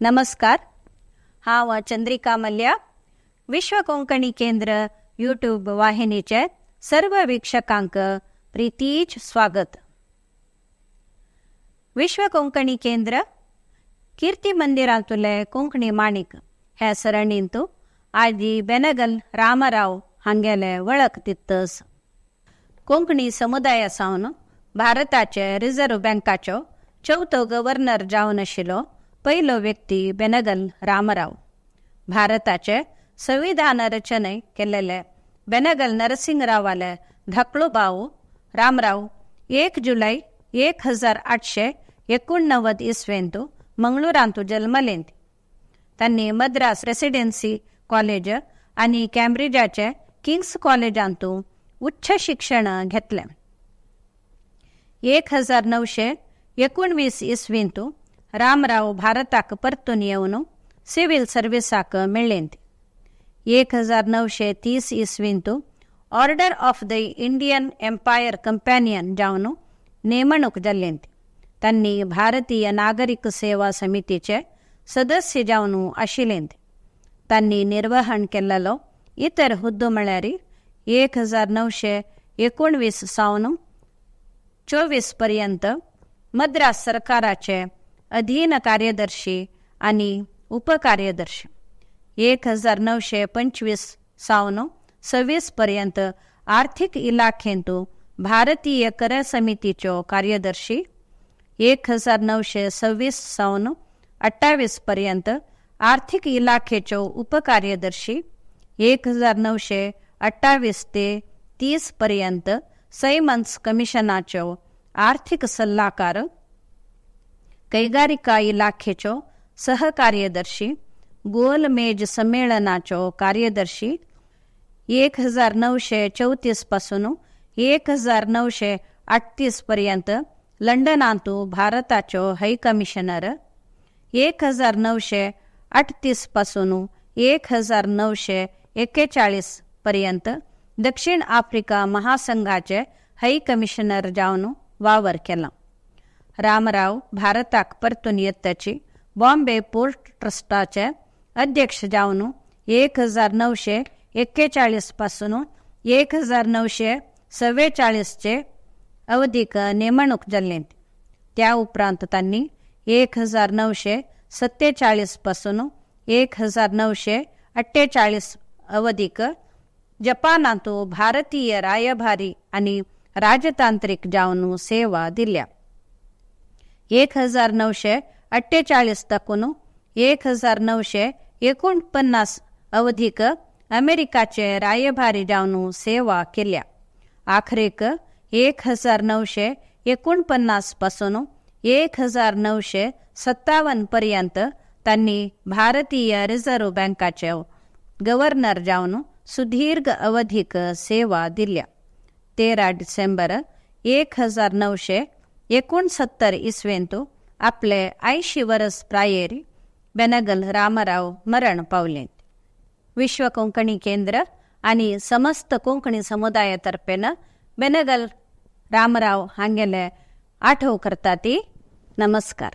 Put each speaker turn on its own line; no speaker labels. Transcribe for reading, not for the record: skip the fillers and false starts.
नमस्कार. हांव चंद्रिका मल्ल्या. विश्व कोंकणी केंद्र यूट्यूब वाहिनीचे सर्व वीक्षकांक प्रितीच स्वागत. विश्व कोंकणी केंद्र कीर्ती मंदिरांतले कोंकणी माणिक हे सरणींत आजी बेनगल रामराव हांगेले वळख दितस. कोंकणी समुदाया सावन भारताचे रिझर्व्ह बँकाचो चवथो गव्हर्नर जावन आशिल्लो पयलो व्यक्ती बेनगल रामराव. भारताचे संविधान रचने केलेले बेनगल नरसिंगरावाले धाकलो भाव रामराव 1 जुलै 1889 इसवेंत मंगळूरांत जल्मलेंत. तांणी मद्रास रेसिडेन्सी कॉलेज आनी कॅम्ब्रिजाचे किंग्स कॉलेजांत उच्च शिक्षण घेतले. 1919 इसवींत रामराव भारताक परतून येवन सिव्हिल सर्विसाक मेळ्ळेंत. 1930 इसवींत order of the Indian empire companion जावन नेमणूक जाल्लेंत. तांणी भारतीय नागरिक सेवा समितीचे सदस्य जावन आशिल्लेंत. तांणी निर्वहण केल्लो इतर हुद्दो म्हळ्यार 1919 सावन 24 पर्यंत मद्रास सरकाराचे अधीन कार्यदर्शी आनी उपकार्यदर्शी. 1925 सावन 26 पर्यंत आर्थिक इलाखेंत भारतीय कर समितीचो कार्यदर्शी. 1926 सावन 28 पर्यंत आर्थिक इलाखेचो उपकार्यदर्शी. 1928 ते 30 पर्यंत सैमन्स कमिशनाचो आर्थिक सल्लागार. कैगारिका इलाखेचो सहकार्यदर्शी. गोलमेज संमेलनाचो कार्यदर्शी. 1934 पासून 1938 पर्यंत लंडनांत भारताचो हाय कमिशनर. 1938 पासून 1941 पर्यंत दक्षिण आफ्रिका महासंघाचे हाय कमिशनर जावन वावर केला. रामराव भारताक परतून येतची बॉम्बे पोर्ट ट्रस्टाचे अध्यक्ष जावन 1941 पासून 1944 अवधीक नेमणूक जाल्लेंत. त्या उपरांत तांणी 1947 पासून 1948 अवधीक जपानांत भारतीय रायभारी आनी राजतांत्रिक जावन सेवा दिल्या. 1948 ताकून 1949 अवधीक अमेरिकाचे रायभारी जावन सेवा केल्या. आखरेक 1949 पासून 1957 पर्यंत तांणी भारतीय रिझर्व्ह बँकाचे गव्हर्नर जावन सुदीर्घ अवधीक सेवा दिल्या. 13 डिसेंबर 1969 इसवेंत आपले 80 वर्स प्रायेर बेनगल रामराव मरण पावलें. विश्व कोंकणी केंद्र आनी समस्त कोंकणी समुदायातर्फेन बेनगल रामराव हांगेले आठव करता ती. नमस्कार.